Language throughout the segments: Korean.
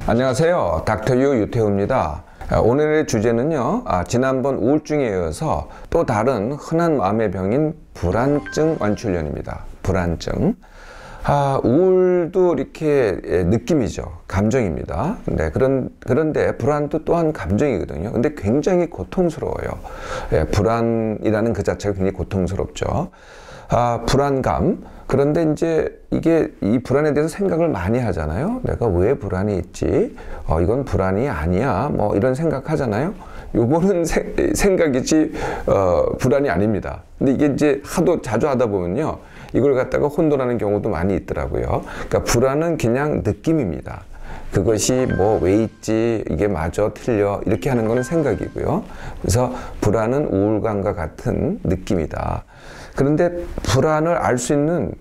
안녕하세요. 닥터유 유태우입니다. 오늘의 주제는요, 지난번 우울증에 이어서 또 다른 흔한 마음의 병인 불안증 완치훈련입니다. 불안증. 우울도 이렇게 느낌이죠. 감정입니다. 네, 그런데 불안도 또한 감정이거든요. 근데 굉장히 고통스러워요. 불안이라는 그 자체가 굉장히 고통스럽죠. 불안감. 그런데 이제 이 불안에 대해서 생각을 많이 하잖아요. 내가 왜 불안이 있지? 이건 불안이 아니야. 뭐 이런 생각하잖아요. 요거는 생각이지, 불안이 아닙니다. 근데 이게 이제 자주 하다 보면요. 이걸 갖다가 혼돈하는 경우도 많이 있더라고요. 그러니까 불안은 그냥 느낌입니다. 그것이 뭐 왜 있지, 이게 맞아, 틀려, 이렇게 하는 거는 생각이고요. 그래서 불안은 우울감과 같은 느낌이다. 그런데 불안을 알 수 있는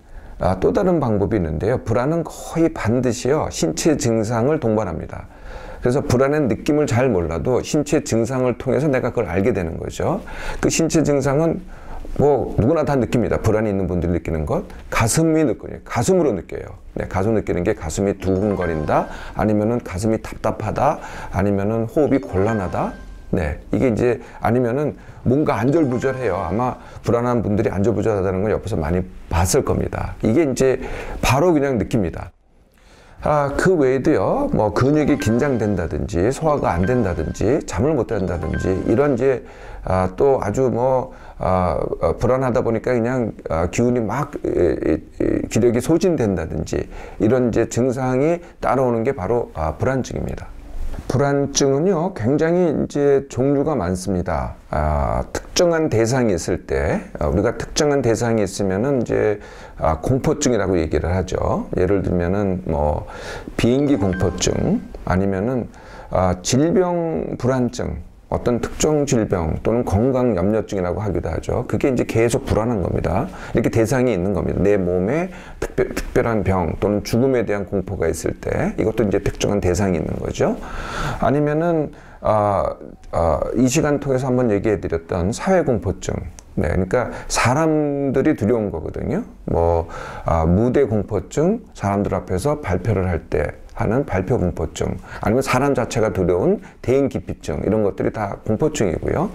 또 다른 방법이 있는데요. 불안은 거의 반드시요, 신체 증상을 동반합니다. 그래서 불안의 느낌을 잘 몰라도 신체 증상을 통해서 내가 그걸 알게 되는 거죠. 그 신체 증상은 뭐 누구나 다 느낍니다. 불안이 있는 분들이 느끼는 것, 가슴이 느껴요. 가슴으로 느껴요. 네, 가슴 느끼는 게 가슴이 두근거린다, 아니면은 가슴이 답답하다, 아니면은 호흡이 곤란하다. 네, 이게 이제 아니면은 뭔가 안절부절해요. 아마 불안한 분들이 안절부절하다는 걸 옆에서 많이 봤을 겁니다. 이게 이제 바로 그냥 느낍니다. 그 외에도요, 뭐 근육이 긴장된다든지 소화가 안 된다든지 잠을 못 잔다든지 이런 이제 또 아주 뭐 불안하다 보니까 그냥 기운이 막 기력이 소진된다든지 이런 이제 증상이 따라오는 게 바로 불안증입니다. 불안증은요, 굉장히 이제 종류가 많습니다. 특정한 대상이 있을 때, 우리가 특정한 대상이 있으면은 이제 공포증이라고 얘기를 하죠. 예를 들면은 뭐 비행기 공포증, 아니면은 질병 불안증, 어떤 특정 질병 또는 건강 염려증이라고 하기도 하죠. 그게 이제 계속 불안한 겁니다. 이렇게 대상이 있는 겁니다. 내 몸에 특별한 병 또는 죽음에 대한 공포가 있을 때, 이것도 이제 특정한 대상이 있는 거죠. 아니면은 이 시간 통해서 한번 얘기해 드렸던 사회공포증. 네, 그러니까 사람들이 두려운 거거든요. 뭐 무대 공포증, 사람들 앞에서 발표를 할 때 하는 발표 공포증, 아니면 사람 자체가 두려운 대인 기피증, 이런 것들이 다 공포증이고요.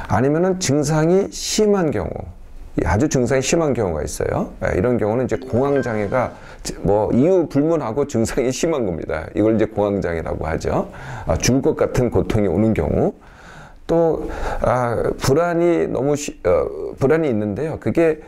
아니면은 증상이 심한 경우, 아주 증상이 심한 경우가 있어요. 이런 경우는 이제 공황장애가 뭐 이유 불문하고 증상이 심한 겁니다. 이걸 이제 공황장애라고 하죠. 죽을 것 같은 고통이 오는 경우. 또 불안이 불안이 있는데요. 그게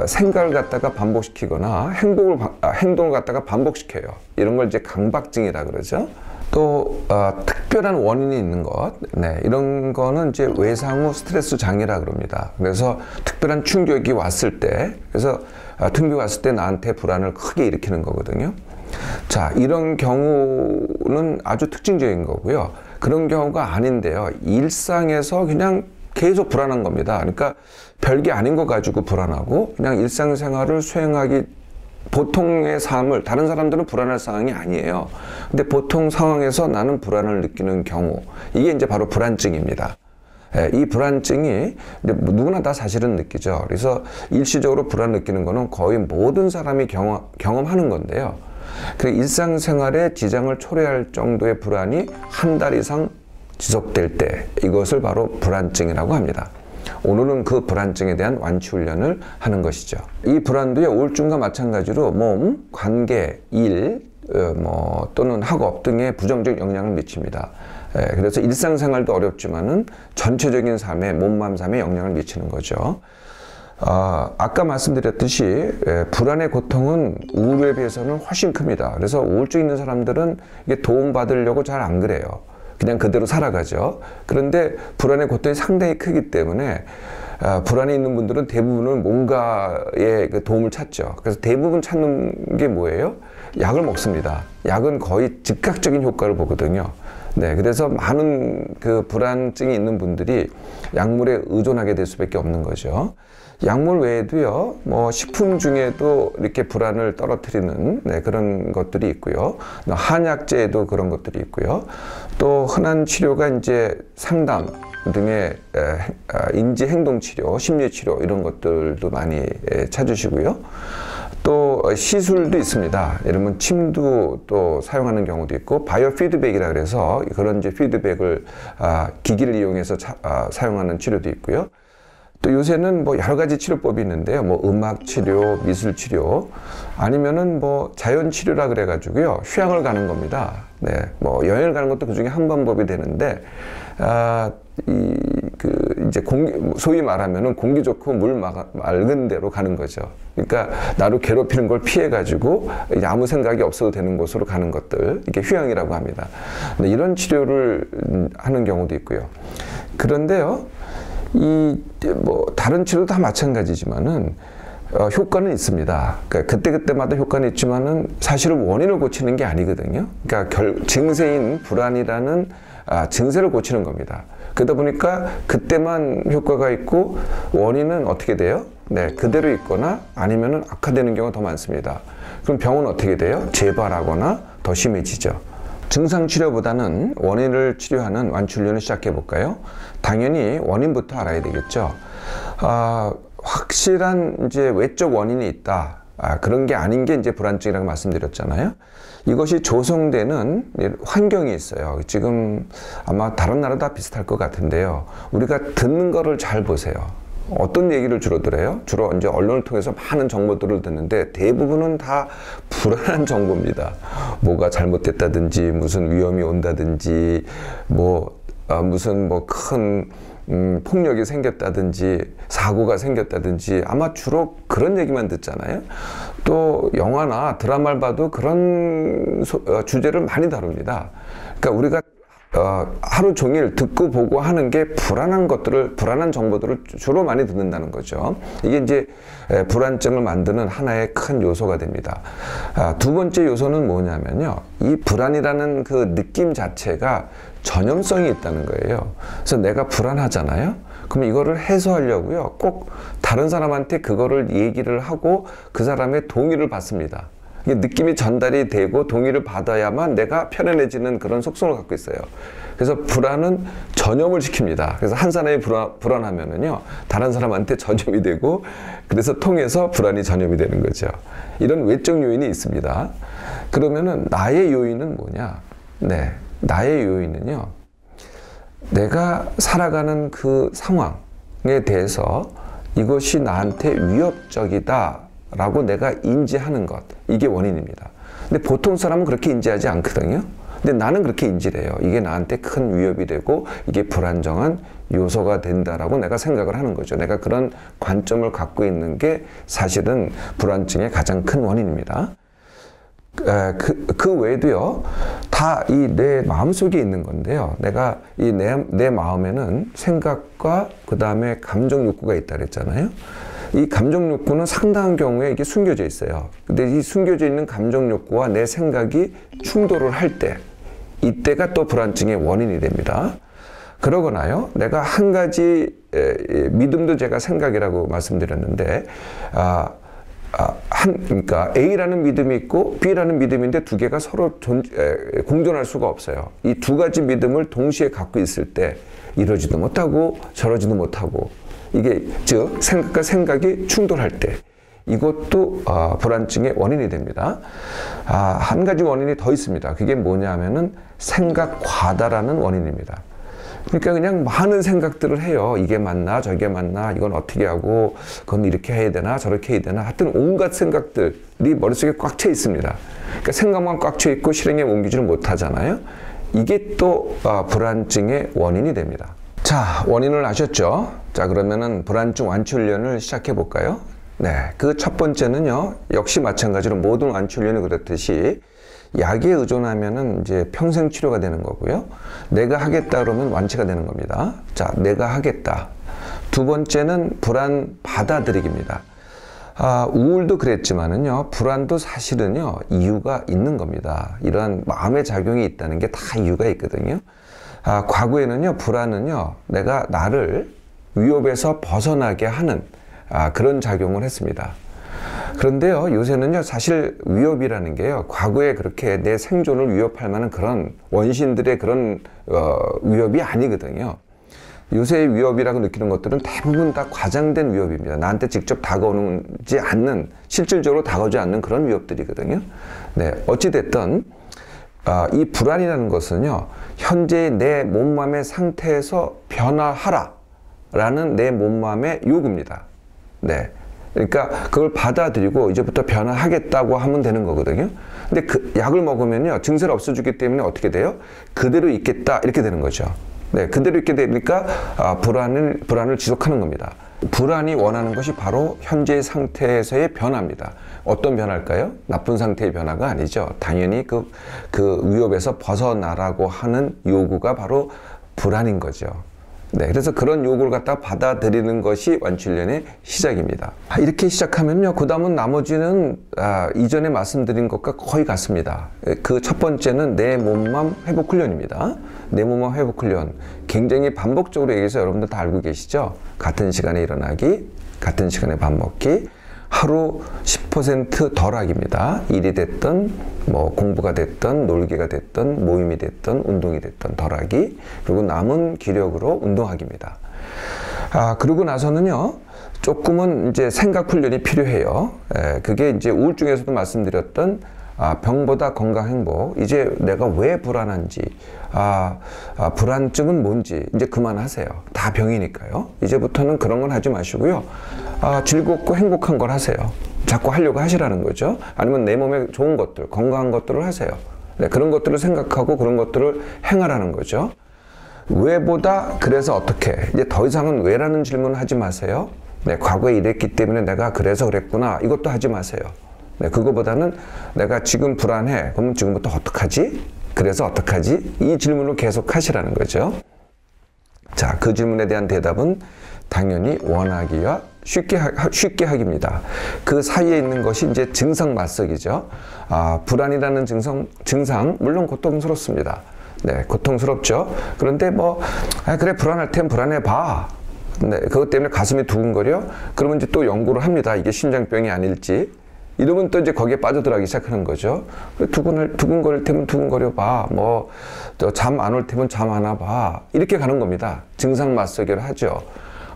생각을 갖다가 반복시키거나 행동을 갖다가 반복시켜요. 이런 걸 이제 강박증이라 그러죠. 또 특별한 원인이 있는 것, 네, 이런 거는 이제 외상 후 스트레스 장애라 그럽니다. 그래서 특별한 충격이 왔을 때, 그래서 충격이 왔을 때 나한테 불안을 크게 일으키는 거거든요. 자, 이런 경우는 아주 특징적인 거고요. 그런 경우가 아닌데요. 일상에서 그냥 계속 불안한 겁니다. 그러니까 별게 아닌 거 가지고 불안하고, 그냥 일상생활을 수행하기, 보통의 삶을, 다른 사람들은 불안할 상황이 아니에요. 근데 보통 상황에서 나는 불안을 느끼는 경우, 이게 이제 바로 불안증입니다. 이 불안증이 누구나 다 사실은 느끼죠. 그래서 일시적으로 불안 느끼는 거는 거의 모든 사람이 경험하는 건데요. 일상생활에 지장을 초래할 정도의 불안이 한 달 이상 지속될 때, 이것을 바로 불안증이라고 합니다. 오늘은 그 불안증에 대한 완치 훈련을 하는 것이죠. 이 불안도요, 우울증과 마찬가지로 몸, 관계, 일, 또는 학업 등에 부정적 영향을 미칩니다. 그래서 일상생활도 어렵지만은 전체적인 삶에, 몸, 마음 삶에 영향을 미치는 거죠. 아까 말씀드렸듯이 불안의 고통은 우울에 비해서는 훨씬 큽니다. 그래서 우울증 있는 사람들은 이게 도움받으려고 잘 안 그래요. 그냥 그대로 살아가죠. 그런데 불안의 고통이 상당히 크기 때문에 불안이 있는 분들은 대부분은 뭔가의 도움을 찾죠. 그래서 대부분 찾는 게 뭐예요? 약을 먹습니다. 약은 거의 즉각적인 효과를 보거든요. 네, 그래서 많은 그 불안증이 있는 분들이 약물에 의존하게 될 수밖에 없는 거죠. 약물 외에도요, 뭐 식품 중에도 이렇게 불안을 떨어뜨리는 그런 것들이 있고요. 한약재에도 그런 것들이 있고요. 또 흔한 치료가 이제 상담 등의 인지행동치료, 심리치료 이런 것들도 많이 찾으시고요. 또 또 시술도 있습니다. 예를 들면 침도 또 사용하는 경우도 있고 바이오 피드백이라 그래서 그런 이제 피드백을 기기를 이용해서 사용하는 치료도 있고요. 또 요새는 뭐 여러 가지 치료법이 있는데요. 뭐 음악 치료, 미술 치료, 아니면은 뭐 자연 치료라 그래가지고요. 휴양을 가는 겁니다. 네, 뭐 여행을 가는 것도 그 중에 한 방법이 되는데, 이제 소위 말하면은 공기 좋고 물 맑은 데로 가는 거죠. 그러니까 나를 괴롭히는 걸 피해가지고 이제 아무 생각이 없어도 되는 곳으로 가는 것들, 이게 휴양이라고 합니다. 근데 이런 치료를 하는 경우도 있고요. 그런데요. 뭐 다른 치료도 다 마찬가지지만은 효과는 있습니다. 그러니까 그때마다 효과는 있지만은 사실은 원인을 고치는 게 아니거든요. 그러니까 증세인 불안이라는 증세를 고치는 겁니다. 그러다 보니까 그때만 효과가 있고 원인은 어떻게 돼요? 네, 그대로 있거나 아니면은 악화되는 경우가 더 많습니다. 그럼 병은 어떻게 돼요? 재발하거나 더 심해지죠. 증상 치료보다는 원인을 치료하는 완치훈련을 시작해 볼까요? 당연히 원인부터 알아야 되겠죠. 확실한 이제 외적 원인이 있다. 그런 게 아닌 게 이제 불안증이라고 말씀드렸잖아요. 이것이 조성되는 환경이 있어요. 지금 아마 다른 나라 다 비슷할 것 같은데요. 우리가 듣는 거를 잘 보세요. 어떤 얘기를 주로 들어요? 주로 이제 언론을 통해서 많은 정보들을 듣는데 대부분은 다 불안한 정보입니다. 뭐가 잘못됐다든지, 무슨 위험이 온다든지, 무슨 큰 폭력이 생겼다든지, 사고가 생겼다든지, 아마 주로 그런 얘기만 듣잖아요. 또 영화나 드라마를 봐도 그런 주제를 많이 다룹니다. 그러니까 우리가 하루 종일 듣고 보고 하는 게 불안한 정보들을 주로 많이 듣는다는 거죠. 이게 이제 불안증을 만드는 하나의 큰 요소가 됩니다. 두 번째 요소는 뭐냐면요. 이 불안이라는 그 느낌 자체가 전염성이 있다는 거예요. 그래서 내가 불안하잖아요. 그럼 이거를 해소하려고요. 꼭 다른 사람한테 그거를 얘기를 하고 그 사람의 동의를 받습니다. 이게 느낌이 전달이 되고 동의를 받아야만 내가 편안해지는 그런 속성을 갖고 있어요. 그래서 불안은 전염을 시킵니다. 그래서 한 사람이 불안하면은요, 다른 사람한테 전염이 되고, 그래서 통해서 불안이 전염이 되는 거죠. 이런 외적 요인이 있습니다. 그러면은 나의 요인은 뭐냐? 네, 나의 요인은요, 내가 살아가는 그 상황에 대해서 이것이 나한테 위협적이다 라고 내가 인지하는 것, 이게 원인입니다. 근데 보통 사람은 그렇게 인지하지 않거든요. 근데 나는 그렇게 인지를 해요. 이게 나한테 큰 위협이 되고 이게 불안정한 요소가 된다라고 내가 생각을 하는 거죠. 내가 그런 관점을 갖고 있는 게 사실은 불안증의 가장 큰 원인입니다. 그 외에도요, 다 이 내 마음속에 있는 건데요. 내가 내 마음에는 생각과 그 다음에 감정 욕구가 있다 그랬잖아요. 이 감정 욕구는 상당한 경우에 이게 숨겨져 있어요. 근데 이 숨겨져 있는 감정 욕구와 내 생각이 충돌을 할 때, 이때가 또 불안증의 원인이 됩니다. 그러거나요, 내가 한 가지 믿음도 제가 생각이라고 말씀드렸는데, 그러니까 A라는 믿음이 있고 B라는 믿음인데 두 개가 서로 공존할 수가 없어요. 이 두 가지 믿음을 동시에 갖고 있을 때 이러지도 못하고 저러지도 못하고, 이게 즉 생각과 생각이 충돌할 때, 이것도 불안증의 원인이 됩니다. 한 가지 원인이 더 있습니다. 그게 뭐냐면은 생각 과다라는 원인입니다. 그러니까 그냥 많은 생각들을 해요. 이게 맞나 저게 맞나, 이건 어떻게 하고, 그건 이렇게 해야 되나 저렇게 해야 되나, 하여튼 온갖 생각들이 머릿속에 꽉 차 있습니다. 그러니까 생각만 꽉 차 있고 실행에 옮기지를 못하잖아요. 이게 또 불안증의 원인이 됩니다. 자, 원인을 아셨죠? 자, 그러면은 불안증 완치 훈련을 시작해 볼까요? 네, 그 첫 번째는요, 역시 마찬가지로 모든 완치 훈련이 그렇듯이 약에 의존하면은 이제 평생 치료가 되는 거고요. 내가 하겠다 그러면 완치가 되는 겁니다. 자, 내가 하겠다. 두 번째는 불안 받아들이기입니다. 우울도 그랬지만은요, 불안도 사실은요, 이유가 있는 겁니다. 이러한 마음의 작용이 있다는 게 다 이유가 있거든요. 과거에는요, 불안은요, 내가 나를 위협에서 벗어나게 하는 그런 작용을 했습니다. 그런데요, 요새는요, 사실 위협이라는 게요, 과거에 그렇게 내 생존을 위협할 만한 그런 원신들의 그런 위협이 아니거든요. 요새의 위협이라고 느끼는 것들은 대부분 다 과장된 위협입니다. 나한테 직접 다가오지 않는, 실질적으로 다가오지 않는 그런 위협들이거든요. 네, 어찌됐든 이 불안이라는 것은요, 현재의 내 몸맘의 상태에서 변화하라 라는 내 몸맘의 요구입니다. 네, 그러니까 그걸 받아들이고 이제부터 변화하겠다고 하면 되는 거거든요. 근데 그 약을 먹으면요, 증세를 없애주기 때문에 어떻게 돼요? 그대로 있겠다 이렇게 되는 거죠. 네, 그대로 있게 되니까 불안을 지속하는 겁니다. 불안이 원하는 것이 바로 현재의 상태에서의 변화입니다. 어떤 변화일까요? 나쁜 상태의 변화가 아니죠. 당연히 그 위협에서 벗어나라고 하는 요구가 바로 불안인 거죠. 네, 그래서 그런 요구를 갖다 받아들이는 것이 완치훈련의 시작입니다. 이렇게 시작하면요, 그 다음은 나머지는 이전에 말씀드린 것과 거의 같습니다. 그 첫 번째는 내 몸맘 회복 훈련입니다. 내 몸맘 회복 훈련, 굉장히 반복적으로 얘기해서 여러분들 다 알고 계시죠? 같은 시간에 일어나기, 같은 시간에 밥 먹기, 하루 10% 덜 하기입니다. 일이 됐든 뭐 공부가 됐든 놀기가 됐든 모임이 됐든 운동이 됐든 덜 하기, 그리고 남은 기력으로 운동하기입니다. 그러고 나서는요, 조금은 이제 생각 훈련이 필요해요. 그게 이제 우울증에서도 말씀드렸던 병보다 건강 행복. 이제 내가 왜 불안한지, 불안증은 뭔지 이제 그만하세요. 다 병이니까요. 이제부터는 그런 건 하지 마시고요. 즐겁고 행복한 걸 하세요. 자꾸 하려고 하시라는 거죠. 아니면 내 몸에 좋은 것들, 건강한 것들을 하세요. 네, 그런 것들을 생각하고 그런 것들을 행하라는 거죠. 왜보다 그래서 어떻게, 이제 더 이상은 왜라는 질문을 하지 마세요. 네, 과거에 이랬기 때문에 내가 그래서 그랬구나, 이것도 하지 마세요. 네, 그거보다는 내가 지금 불안해, 그러면 지금부터 어떡하지? 그래서 어떡하지? 이 질문을 계속 하시라는 거죠. 자, 그 질문에 대한 대답은 당연히 원하기와 쉽게 하기입니다. 그 사이에 있는 것이 이제 증상 맞서기죠. 불안이라는 증상, 물론 고통스럽습니다. 네, 고통스럽죠. 그런데 그래, 불안할 땐 불안해 봐. 네, 그것 때문에 가슴이 두근거려? 그러면 이제 또 연구를 합니다. 이게 심장병이 아닐지. 이러면 또 이제 거기에 빠져들어가기 시작하는 거죠. 두근거릴 테면 두근거려 봐. 잠 안 올 테면 잠 안 와 봐. 이렇게 가는 겁니다. 증상 맞서기를 하죠.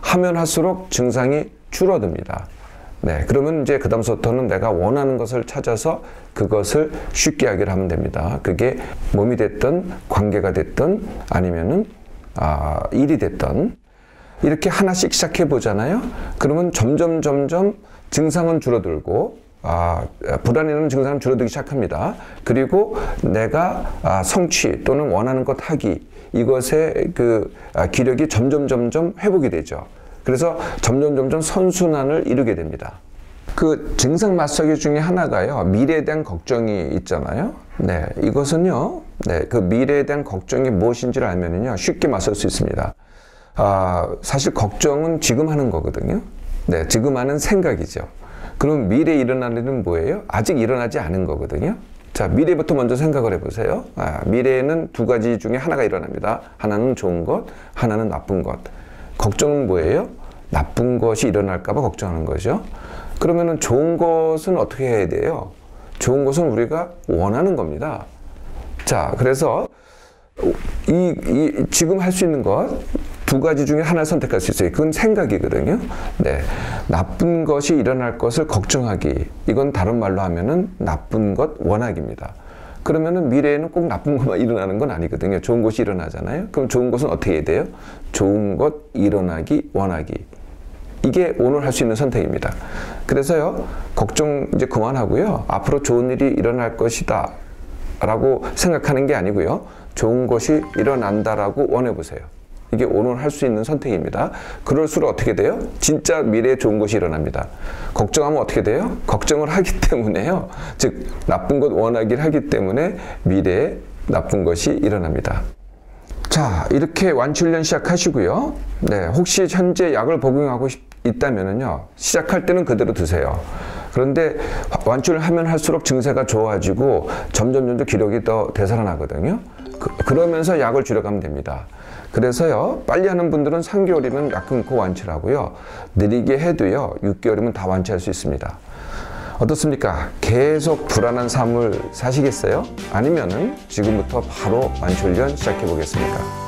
하면 할수록 증상이 줄어듭니다. 네, 그러면 이제 그 다음부터는 내가 원하는 것을 찾아서 그것을 쉽게 하기를 하면 됩니다. 그게 몸이 됐든 관계가 됐든 아니면은 일이 됐든 이렇게 하나씩 시작해 보잖아요. 그러면 점점 증상은 줄어들고 불안이라는 증상은 줄어들기 시작합니다. 그리고 내가 성취 또는 원하는 것 하기, 이것의 기력이 점점 회복이 되죠. 그래서 점점 선순환을 이루게 됩니다. 그 증상 맞서기 중에 하나가요, 미래에 대한 걱정이 있잖아요. 네, 이것은요, 네, 그 미래에 대한 걱정이 무엇인지를 알면은요, 쉽게 맞설 수 있습니다. 사실 걱정은 지금 하는 거거든요. 네, 지금 하는 생각이죠. 그럼 미래에 일어날 일은 뭐예요? 아직 일어나지 않은 거거든요. 자, 미래부터 먼저 생각을 해보세요. 미래에는 두 가지 중에 하나가 일어납니다. 하나는 좋은 것, 하나는 나쁜 것. 걱정은 뭐예요? 나쁜 것이 일어날까봐 걱정하는 거죠. 그러면은 좋은 것은 어떻게 해야 돼요? 좋은 것은 우리가 원하는 겁니다. 자, 그래서 지금 할 수 있는 것, 두 가지 중에 하나를 선택할 수 있어요. 그건 생각이거든요. 네, 나쁜 것이 일어날 것을 걱정하기, 이건 다른 말로 하면은 나쁜 것 원하기입니다. 그러면은 미래에는 꼭 나쁜 것만 일어나는 건 아니거든요. 좋은 것이 일어나잖아요. 그럼 좋은 것은 어떻게 해야 돼요? 좋은 것 일어나기 원하기. 이게 오늘 할 수 있는 선택입니다. 그래서요, 걱정 이제 그만하고요. 앞으로 좋은 일이 일어날 것이다 라고 생각하는 게 아니고요. 좋은 것이 일어난다라고 원해보세요. 이게 오늘 할 수 있는 선택입니다. 그럴수록 어떻게 돼요? 진짜 미래에 좋은 것이 일어납니다. 걱정하면 어떻게 돼요? 걱정을 하기 때문에요. 즉, 나쁜 것 원하기를 하기 때문에 미래에 나쁜 것이 일어납니다. 자, 이렇게 완치훈련 시작하시고요. 네, 혹시 현재 약을 복용하고 있다면은요, 시작할 때는 그대로 드세요. 그런데 완치를 하면 할수록 증세가 좋아지고 점점 기력이 더 되살아나거든요. 그러면서 약을 줄여가면 됩니다. 그래서요, 빨리 하는 분들은 3개월이면 약 끊고 완치를 하고요. 느리게 해도요, 6개월이면 다 완치할 수 있습니다. 어떻습니까? 계속 불안한 삶을 사시겠어요? 아니면은 지금부터 바로 완치훈련 시작해 보겠습니까?